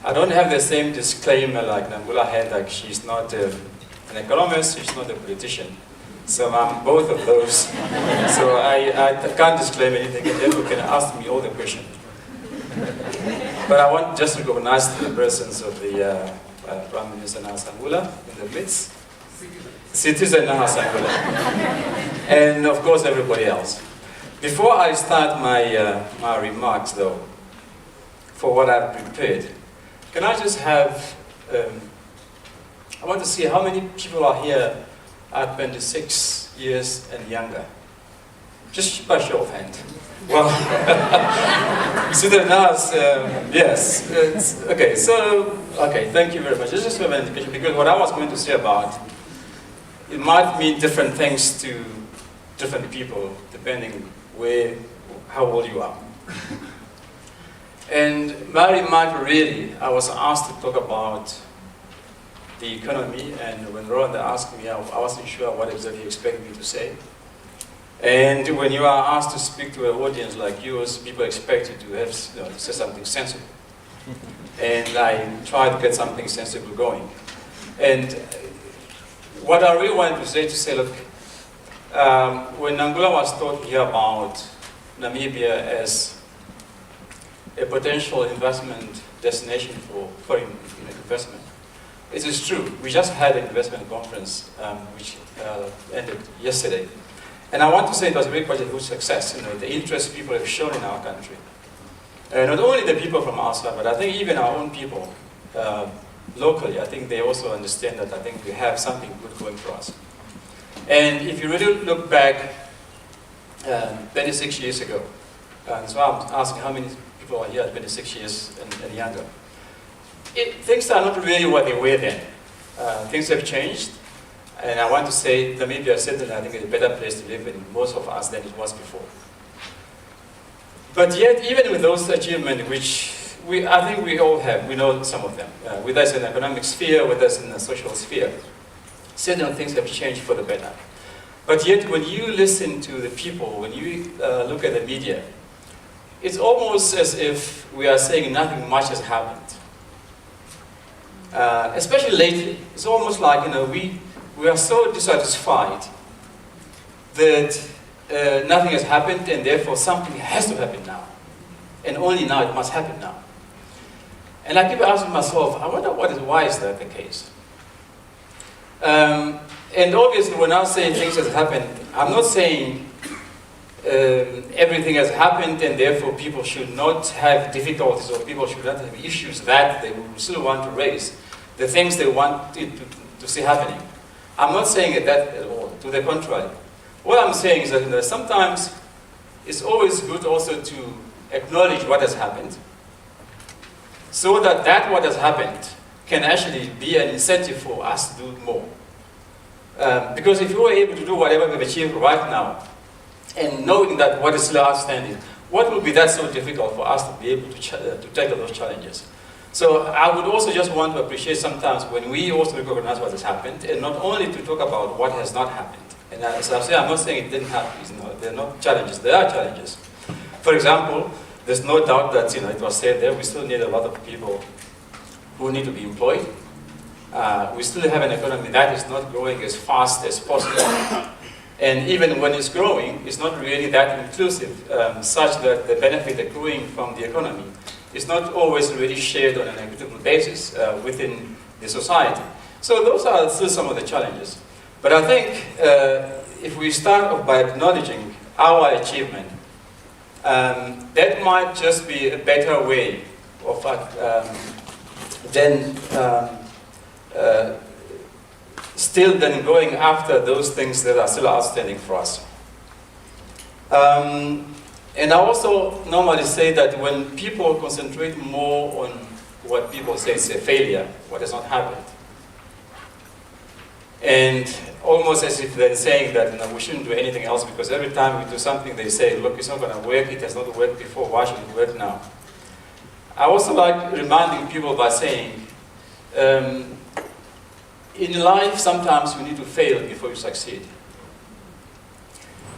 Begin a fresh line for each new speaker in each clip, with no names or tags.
I don't have the same disclaimer like Nangula had, like she's not an economist, she's not a politician. So I'm both of those. So I can't disclaim anything, and therefore can ask me all the questions. But I want just to recognize the presence of the Prime Minister Nahasangula in the midst. Citizen Nahasangula. And of course everybody else. Before I start my, my remarks though, for what I've prepared, can I just have, I want to see how many people are here at 26 years and younger. Just by show of hand. Well, Citizen Nahas, yes. Okay, so, okay, thank you very much. This is just an indication, because what I was going to say about, it might mean different things to different people, depending how old you are. And my remark really, I was asked to talk about the economy, and when Rwanda asked me, I wasn't sure what exactly he expected me to say. And when you are asked to speak to an audience like yours, people expect you to have, to say something sensible. And I tried to get something sensible going. And what I really wanted to say, look, when Nangula was talking here about Namibia as a potential investment destination for foreign investment, it is true. We just had an investment conference which ended yesterday. And I want to say it was really quite a huge success, the interest people have shown in our country. Not only the people from outside, but I think even our own people locally, I think they also understand that I think we have something good going for us. And if you really look back 26 years ago, so I'm asking how many people are here at 26 years and younger. Things are not really what they were then. Things have changed. And I want to say Namibia certainly, I think, is a better place to live in, most of us, than it was before. But yet, even with those achievements, which I think we all have, we know some of them, whether it's in the economic sphere, whether it's in the social sphere, certain things have changed for the better. But yet, when you listen to the people, when you look at the media, it's almost as if we are saying nothing much has happened. Especially lately, it's almost like, we are so dissatisfied that nothing has happened, and therefore something has to happen now. And only now it must happen now. And I keep asking myself, I wonder why is that the case? And obviously when I say things have happened, I'm not saying everything has happened and therefore people should not have difficulties or people should not have issues that they still want to raise, the things they want to see happening. I'm not saying that at all, to the contrary. What I'm saying is that sometimes it's always good also to acknowledge what has happened, so that what has happened can actually be an incentive for us to do more. Because if you were able to do whatever we've achieved right now, and knowing that what is still outstanding, what would be that so difficult for us to be able to tackle those challenges? So I would also just want to appreciate sometimes when we also recognize what has happened, and not only to talk about what has not happened. And as I say, I'm not saying it didn't happen. There are not challenges. There are challenges. For example, there's no doubt that it was said there, we still need a lot of people who need to be employed. We still have an economy that is not growing as fast as possible. And even when it's growing, it's not really that inclusive, such that the benefit accruing from the economy is not always really shared on an equitable basis within the society. So those are still some of the challenges. But I think if we start off by acknowledging our achievement, that might just be a better way of still then going after those things that are still outstanding for us. And I also normally say that when people concentrate more on what people say is a failure, what has not happened, and almost as if they're saying that we shouldn't do anything else because every time we do something they say, look, it's not going to work, it has not worked before, why should it work now? I also like reminding people by saying, in life sometimes you need to fail before you succeed.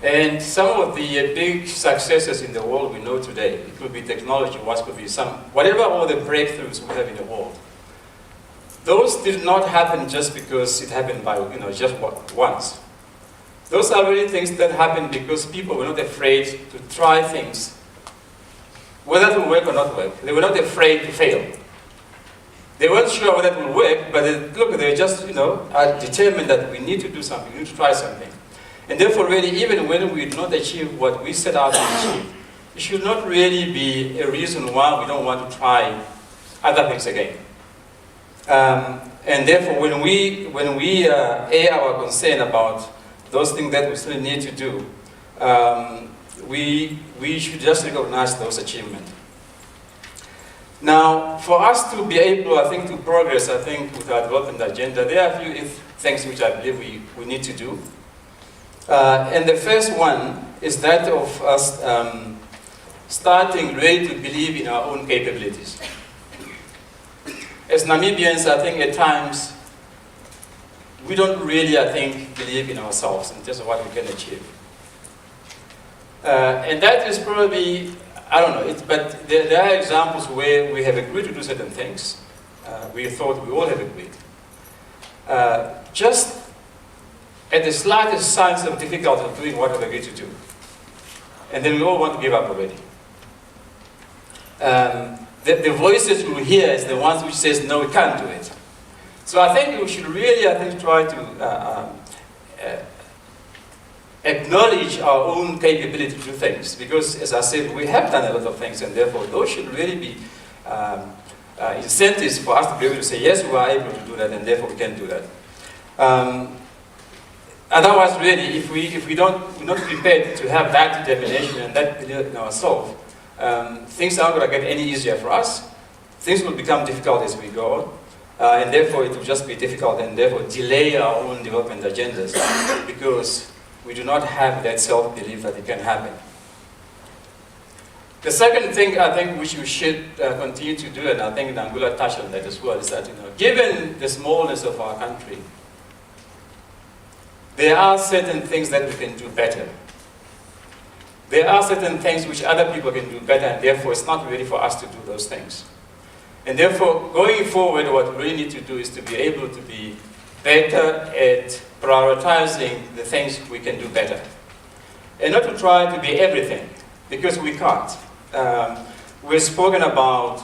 And some of the big successes in the world we know today, it could be technology, what could be whatever all the breakthroughs we have in the world, those did not happen just because it happened by, just once. Those are really things that happened because people were not afraid to try things, whether it will work or not work. They were not afraid to fail. They weren't sure whether it will work, but they just, are determined that we need to do something, we need to try something. And therefore, really, even when we do not achieve what we set out to achieve, it should not really be a reason why we don't want to try other things again. And therefore, when we air our concern about those things that we still need to do, we should just recognize those achievements. Now, for us to be able, I think, to progress, I think, with our development agenda, there are a few things which I believe we need to do. And the first one is that of us starting really to believe in our own capabilities. As Namibians, I think at times, we don't really, I think, believe in ourselves in terms of what we can achieve. And that is probably, I don't know, but there are examples where we have agreed to do certain things. We thought we all have agreed. Just at the slightest signs of difficulty of doing what we agreed to do. And then we all want to give up already. The voices we hear is the ones which says, no, we can't do it. So I think we should really, try to acknowledge our own capability to do things. Because, as I said, we have done a lot of things, and therefore those should really be incentives for us to be able to say, yes, we are able to do that, and therefore we can do that. Otherwise, really, if we're not prepared to have that determination and that belief in ourselves, things aren't going to get any easier for us. Things will become difficult as we go on, and therefore it will just be difficult and therefore delay our own development agendas because we do not have that self-belief that it can happen. The second thing I think which we should continue to do, and I think Nangula touched on that as well, is that given the smallness of our country, there are certain things that we can do better. There are certain things which other people can do better, and therefore it's not really for us to do those things. And therefore, going forward, what we really need to do is to be able to be better at prioritizing the things we can do better. And not to try to be everything, because we can't. We've spoken about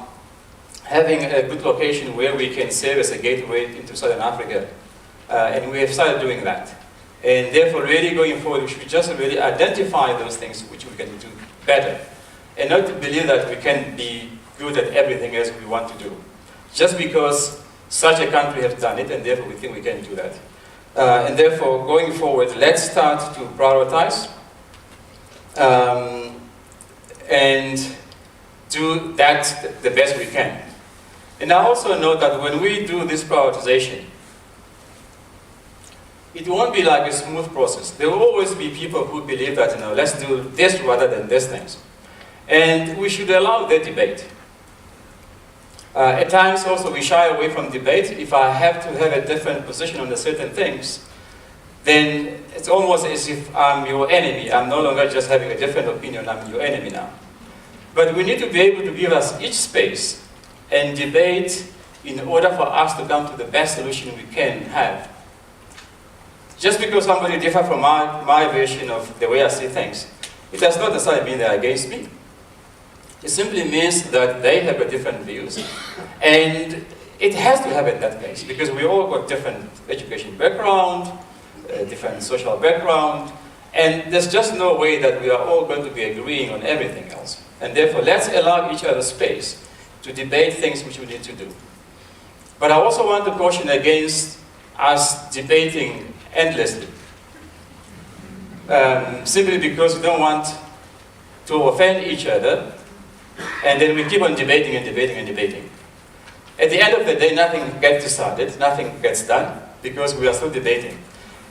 having a good location where we can serve as a gateway into Southern Africa, and we have started doing that. And therefore, really going forward, we should just really identify those things which we can do better. And not to believe that we can be good at everything else we want to do. Just because such a country has done it, and therefore we think we can do that. And therefore, going forward, let's start to prioritize and do that the best we can. And I also know that when we do this prioritization, it won't be like a smooth process. There will always be people who believe that, let's do this rather than these things. And we should allow that debate. At times also we shy away from debate. If I have to have a different position on certain things, then it's almost as if I'm your enemy. I'm no longer just having a different opinion, I'm your enemy now. But we need to be able to give us each space and debate in order for us to come to the best solution we can have. Just because somebody differs from my version of the way I see things, it does not necessarily mean they're against me. It simply means that they have a different views, and it has to happen that case, because we all got different education background, different social background, and there's just no way that we are all going to be agreeing on everything else. And therefore, let's allow each other space to debate things which we need to do. But I also want to caution against us debating endlessly, simply because we don't want to offend each other, and then we keep on debating and debating and debating. At the end of the day, nothing gets decided, nothing gets done, because we are still debating.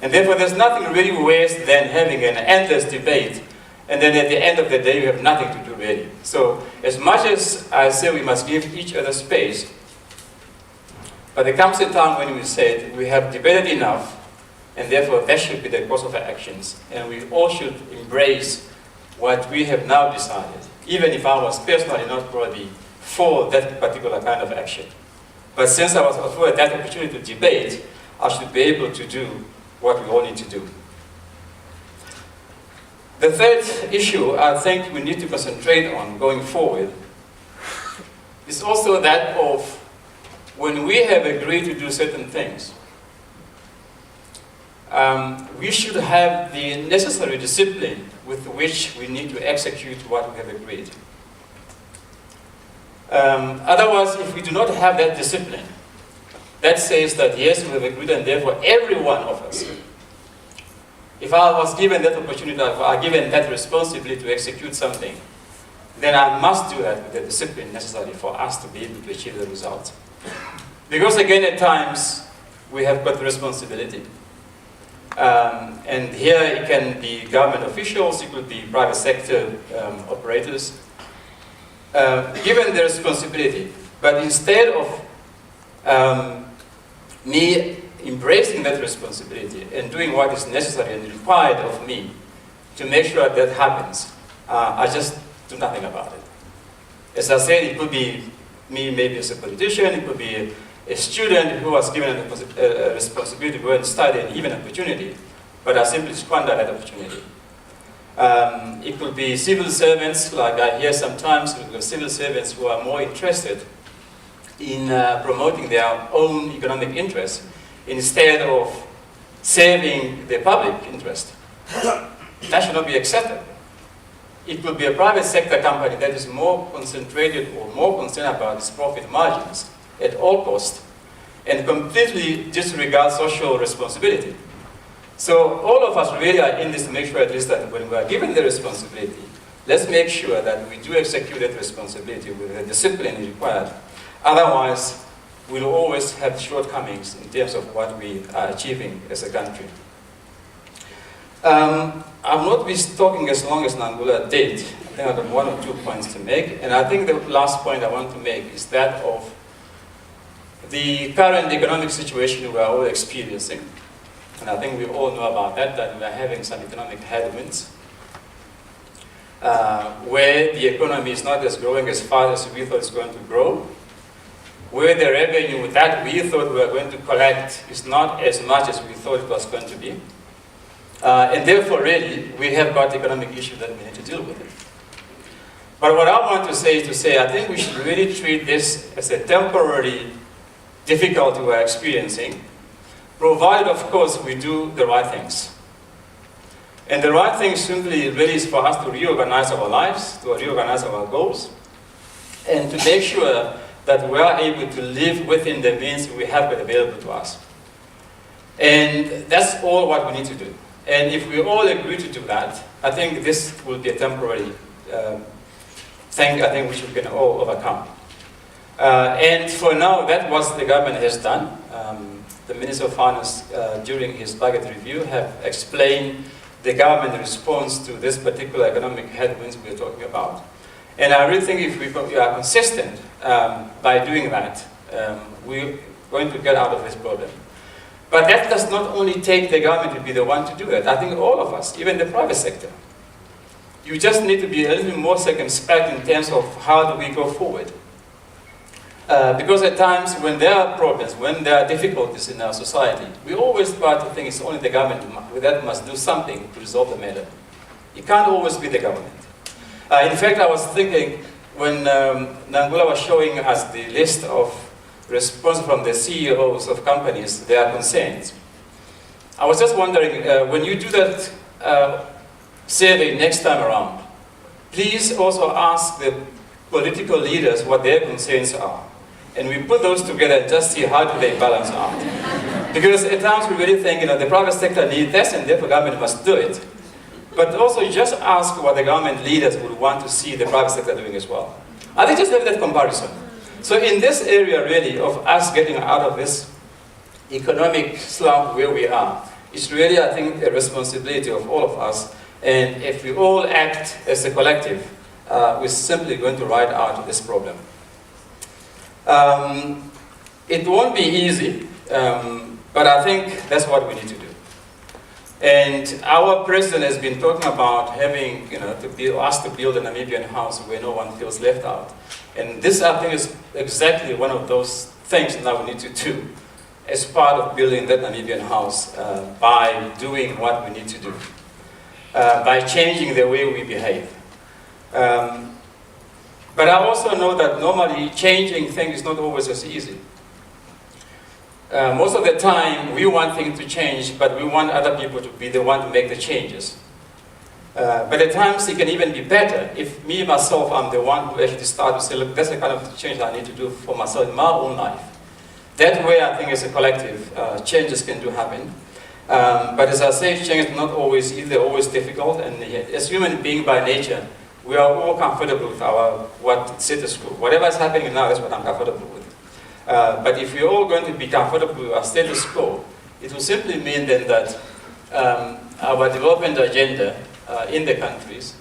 And therefore, there's nothing really worse than having an endless debate, and then at the end of the day, we have nothing to do really. So, as much as I say we must give each other space, but there comes a time when we said we have debated enough, and therefore that should be the course of our actions. And we all should embrace what we have now decided, even if I was personally not probably for that particular kind of action. But since I was afforded that opportunity to debate, I should be able to do what we all need to do. The third issue I think we need to concentrate on going forward is also that of when we have agreed to do certain things, we should have the necessary discipline with which we need to execute what we have agreed. Otherwise, if we do not have that discipline, that says that yes, we have agreed, and therefore every one of us, if I was given that opportunity, if I was given that responsibility to execute something, then I must do that with the discipline necessary for us to be able to achieve the result. Because again, at times, we have got responsibility. And here it can be government officials, it could be private sector operators, given the responsibility. But instead of me embracing that responsibility and doing what is necessary and required of me to make sure that happens, I just do nothing about it. As I said, it could be me maybe as a politician, it could be a student who was given a responsibility to go and study and even an opportunity, but I simply squander that opportunity. It could be civil servants, like I hear sometimes, civil servants who are more interested in promoting their own economic interests instead of serving the public interest. That should not be accepted. It could be a private sector company that is more concentrated or more concerned about its profit margins at all costs and completely disregard social responsibility. So all of us really are in this to make sure at least that when we are given the responsibility, let's make sure that we do execute that responsibility with the discipline required. Otherwise, we'll always have shortcomings in terms of what we are achieving as a country. I will not be talking as long as Nangula did. I think I have 1 or 2 points to make. And I think the last point I want to make is that of the current economic situation we are all experiencing. And I think we all know about that we are having some economic headwinds, where the economy is not as growing as fast as we thought it's going to grow, where the revenue that we thought we were going to collect is not as much as we thought it was going to be. And therefore, really, we have got economic issues that we need to deal with. But what I want to say is I think we should really treat this as a temporary difficulty we're experiencing, provided, of course, we do the right things. And the right thing simply really is for us to reorganize our lives, to reorganize our goals, and to make sure that we are able to live within the means we have available to us. And that's all what we need to do. And if we all agree to do that, I think this will be a temporary thing I think which we can all overcome. And for now, that's what the government has done. The Minister of Finance, during his budget review, have explained the government response to this particular economic headwinds we're talking about. And I really think if we are consistent by doing that, we're going to get out of this problem. But that does not only take the government to be the one to do it. I think all of us, even the private sector, you just need to be a little more circumspect in terms of how do we go forward. Because at times when there are problems, when there are difficulties in our society, we always try to think it's only the government that must do something to resolve the matter. It can't always be the government. In fact, I was thinking when Nangula was showing us the list of response from the CEOs of companies, their concerns. I was just wondering, when you do that survey next time around, please also ask the political leaders what their concerns are. And we put those together and just see how do they balance out. Because at times we really think, the private sector needs this and therefore government must do it. But also you just ask what the government leaders would want to see the private sector doing as well. I think just have that comparison. So in this area really of us getting out of this economic slump where we are, it's really, I think, a responsibility of all of us. And if we all act as a collective, we're simply going to ride out this problem. It won't be easy, but I think that's what we need to do. And our president has been talking about having, us to build a Namibian house where no one feels left out. And this, I think, is exactly one of those things that we need to do as part of building that Namibian house, by doing what we need to do, by changing the way we behave. But I also know that normally changing things is not always as easy. Most of the time, we want things to change, but we want other people to be the one to make the changes. But at times, it can even be better if me, myself, I'm the one who actually start to say, look, that's the kind of change I need to do for myself in my own life. That way, I think, as a collective, changes can do happen. But as I say, change is not always easy, they're always difficult, and as human beings by nature, we are all comfortable with what status quo. Whatever is happening now is what I'm comfortable with. But if we're all going to be comfortable with our status quo, it will simply mean then that our development agenda in the countries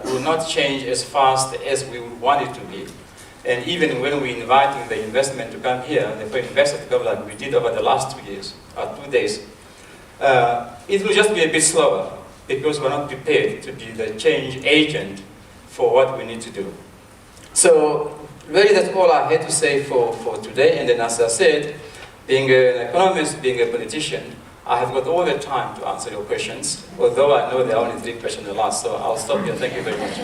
will not change as fast as we would want it to be. And even when we're inviting the investment to come here, the investors to come like we did over the last 2 years, or 2 days, it will just be a bit slower because we're not prepared to be the change agent for what we need to do. So really that's all I had to say for today. And then as I said, being an economist, being a politician, I have got all the time to answer your questions, although I know there are only 3 questions last, so I'll stop here. Thank you very much.